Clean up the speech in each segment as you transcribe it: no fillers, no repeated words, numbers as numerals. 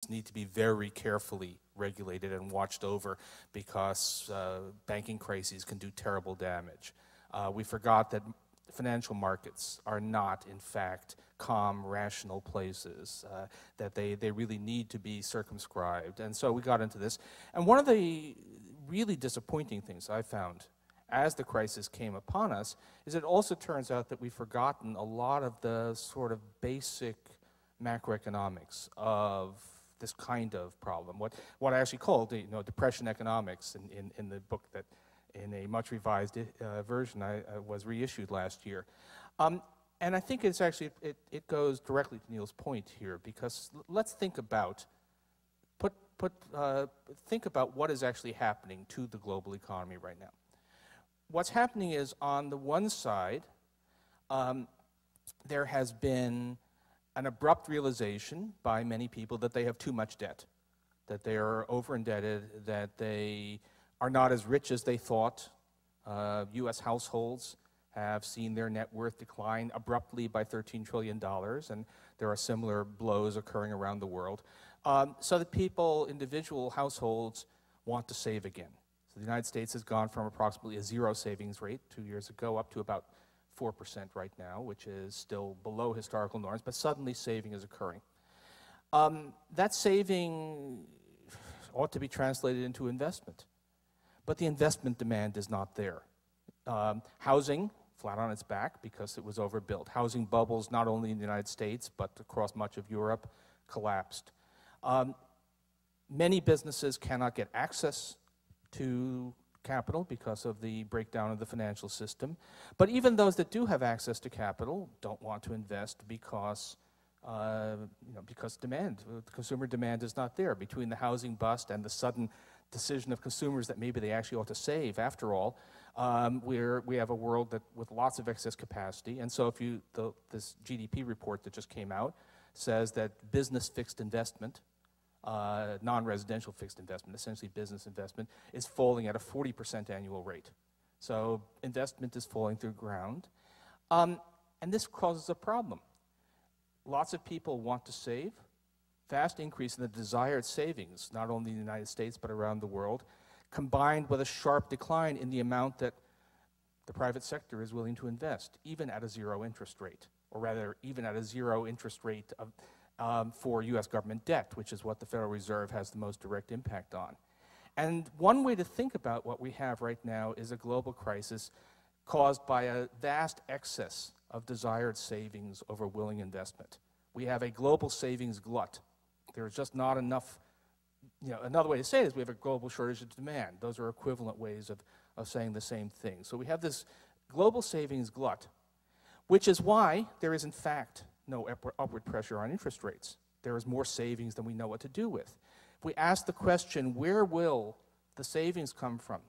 businesses need to be very carefully regulated and watched over because banking crises can do terrible damage. We forgot that financial markets are not, in fact, calm, rational places, that they really need to be circumscribed. And so we got into this. And one of the really disappointing things I found as the crisis came upon us is it also turns out that we've forgotten a lot of the sort of basic macroeconomics of this kind of problem. What I actually called, depression economics in the book that, in a much revised version, was reissued last year. And I think it's actually, it goes directly to Niall's point here, because let's think about, think about what is actually happening to the global economy right now. What's happening is, on the one side, there has been an abrupt realization by many people that they have too much debt, that they are over-indebted, that they are not as rich as they thought. U.S. households have seen their net worth decline abruptly by $13 trillion, and there are similar blows occurring around the world. So that people, individual households, want to save again. So the United States has gone from approximately a 0 savings rate 2 years ago up to about 4% right now, which is still below historical norms, but suddenly saving is occurring. That saving ought to be translated into investment, but the investment demand is not there. Housing, flat on its back because it was overbuilt. Housing bubbles, not only in the United States, but across much of Europe, collapsed. Many businesses cannot get access to capital because of the breakdown of the financial system. But even those that do have access to capital don't want to invest because demand, consumer demand is not there. Between the housing bust and the sudden decision of consumers that maybe they actually ought to save, after all, we have a world that with lots of excess capacity. And so if this GDP report that just came out says that business fixed investment, non-residential fixed investment, essentially business investment, is falling at a 40% annual rate. So investment is falling through ground. And this causes a problem. Lots of people want to save. Vast increase in the desired savings, not only in the United States but around the world, combined with a sharp decline in the amount that the private sector is willing to invest, even at a 0 interest rate, or rather, even at a 0 interest rate for U.S. government debt, which is what the Federal Reserve has the most direct impact on. And one way to think about what we have right now is a global crisis caused by a vast excess of desired savings over willing investment. We have a global savings glut. There's just not enough, another way to say it is we have a global shortage of demand. Those are equivalent ways of saying the same thing. So we have this global savings glut, which is why there is in fact no upward pressure on interest rates. There is more savings than we know what to do with. If we ask the question, where will the savings come from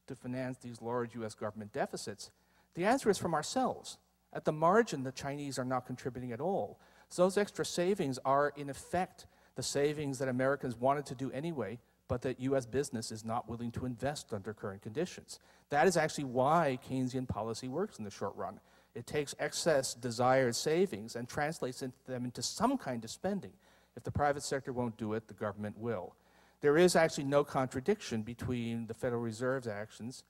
to finance these large U.S. government deficits, the answer is from ourselves. At the margin, the Chinese are not contributing at all. So those extra savings are, in effect, the savings that Americans wanted to do anyway, but that U.S. business is not willing to invest under current conditions. That is actually why Keynesian policy works in the short run. It takes excess desired savings and translates them into some kind of spending. If the private sector won't do it, the government will. There is actually no contradiction between the Federal Reserve's actions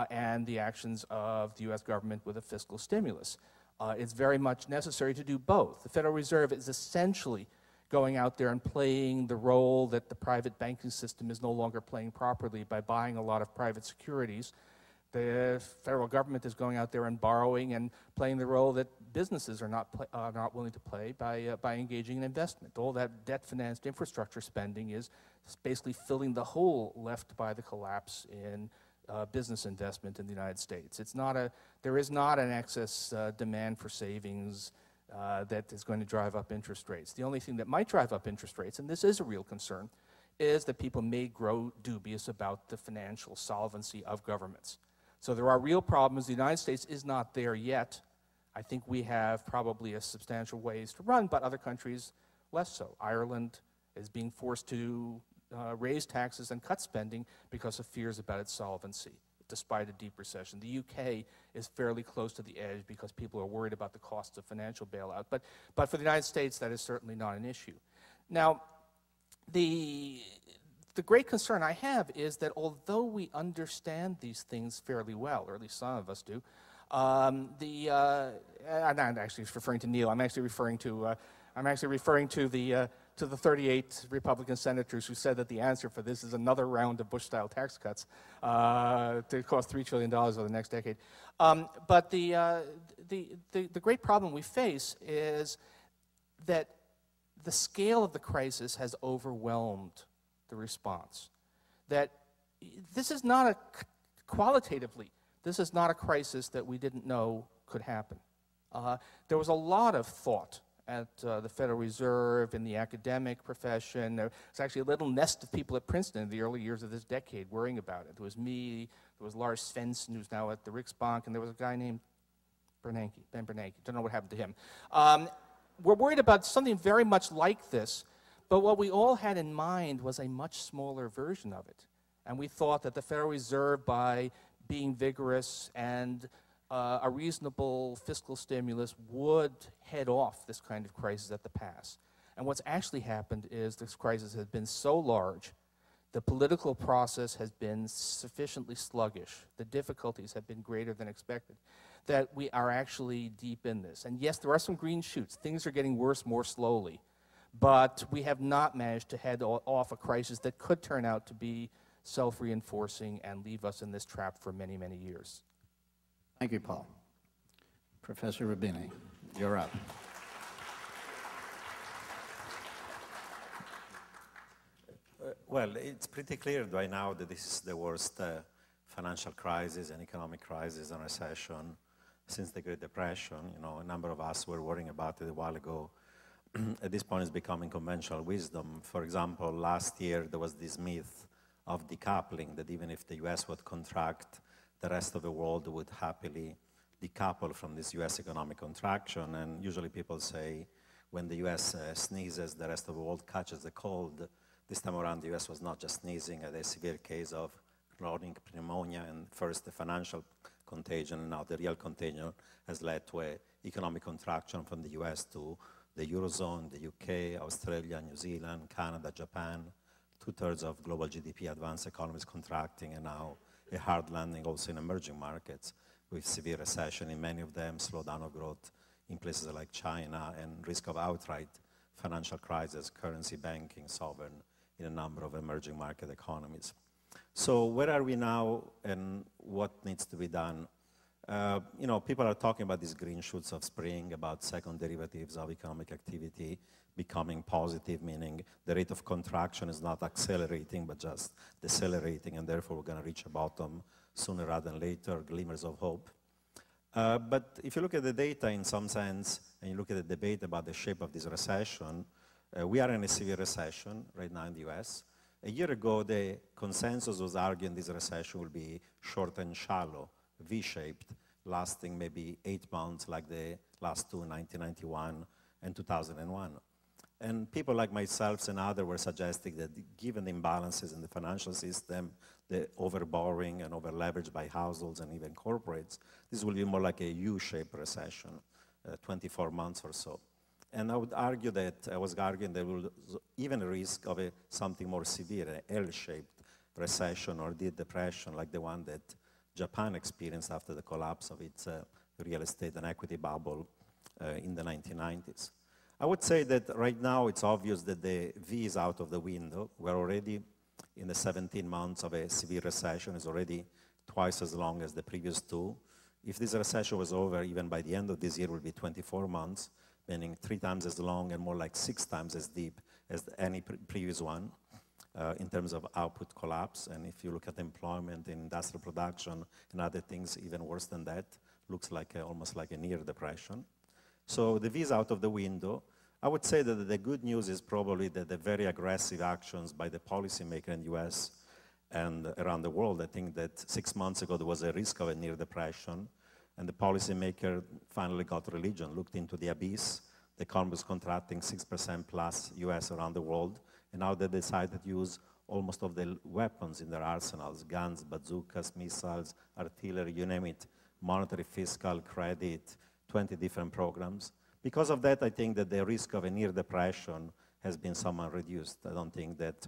and the actions of the U.S. government with a fiscal stimulus. It's very much necessary to do both. The Federal Reserve is essentially going out there and playing the role that the private banking system is no longer playing properly by buying a lot of private securities. The federal government is going out there and borrowing and playing the role that businesses are not willing to play by engaging in investment. All that debt-financed infrastructure spending is basically filling the hole left by the collapse in business investment in the United States. There is not an excess demand for savings that is going to drive up interest rates. The only thing that might drive up interest rates, and this is a real concern, is that people may grow dubious about the financial solvency of governments. So there are real problems. The United States is not there yet. I think we have probably a substantial ways to run, but other countries less so. Ireland is being forced to raise taxes and cut spending because of fears about its solvency, despite a deep recession. The UK is fairly close to the edge because people are worried about the costs of financial bailout. But for the United States, that is certainly not an issue. Now, the great concern I have is that although we understand these things fairly well, or at least some of us do, I'm not actually referring to Neil. I'm actually referring to the 38 Republican senators who said that the answer for this is another round of Bush-style tax cuts to cost $3 trillion over the next decade. But the great problem we face is that the scale of the crisis has overwhelmed the response. That this is not qualitatively, this is not a crisis that we didn't know could happen. There was a lot of thought at the Federal Reserve, in the academic profession. There was actually a little nest of people at Princeton in the early years of this decade worrying about it. There was me, there was Lars Svensson, who's now at the Riksbank, and there was a guy named Ben Bernanke. Don't know what happened to him. We're worried about something very much like this, but what we all had in mind was a much smaller version of it. And we thought that the Federal Reserve, by being vigorous and a reasonable fiscal stimulus, would head off this kind of crisis at the pass. And what's actually happened is this crisis has been so large, the political process has been sufficiently sluggish, the difficulties have been greater than expected, that we are actually deep in this. And yes, there are some green shoots. Things are getting worse more slowly. But we have not managed to head off a crisis that could turn out to be self-reinforcing and leave us in this trap for many, many years. Thank you, Paul. Professor Roubini, you're up. Well, it's pretty clear by now that this is the worst financial crisis and economic crisis and recession since the Great Depression. You know, a number of us were worrying about it a while ago. At this point, it's becoming conventional wisdom. For example, last year, there was this myth of decoupling, that even if the US would contract, the rest of the world would happily decouple from this US economic contraction. And usually people say when the US sneezes, the rest of the world catches the cold. This time around, the US was not just sneezing, a severe case of chronic pneumonia, and first the financial contagion, and now the real contagion has led to an economic contraction from the US to the Eurozone, the UK, Australia, New Zealand, Canada, Japan. 2/3 of global GDP advanced economies contracting, and now a hard landing also in emerging markets with severe recession in many of them, slowdown of growth in places like China, and risk of outright financial crisis, currency banking, sovereign in a number of emerging market economies. So where are we now, and what needs to be done? You know, people are talking about these green shoots of spring, about second derivatives of economic activity becoming positive, meaning the rate of contraction is not accelerating, but just decelerating, and therefore we're going to reach a bottom sooner rather than later, glimmers of hope. But if you look at the data in some sense, and you look at the debate about the shape of this recession, we are in a severe recession right now in the US. A year ago, the consensus was arguing this recession will be short and shallow, V-shaped, lasting maybe 8 months like the last two, 1991 and 2001. And people like myself and others were suggesting that given the imbalances in the financial system, the overborrowing and over-leverage by households and even corporates, this will be more like a U-shaped recession, 24 months or so. And I would argue that, I was arguing there will even a risk of something more severe, an L-shaped recession or deep depression like the one that Japan experienced after the collapse of its real estate and equity bubble in the 1990s. I would say that right now it's obvious that the V is out of the window. We're already in the 17 months of a severe recession. It's already twice as long as the previous two. If this recession was over, even by the end of this year, it will be 24 months, meaning 3 times as long and more like 6 times as deep as any previous one in terms of output collapse. And if you look at employment in industrial production and other things, even worse than that, looks like almost like a near depression. So the V is out of the window. I would say that the good news is probably that the very aggressive actions by the policymaker in the US and around the world. I think that 6 months ago there was a risk of a near depression, and the policymaker finally got religion, looked into the abyss. The economy was contracting 6% plus US around the world, and now they decided to use almost of the weapons in their arsenals, guns, bazookas, missiles, artillery, you name it, monetary, fiscal, credit, 20 different programs. Because of that, I think that the risk of a near depression has been somewhat reduced. I don't think that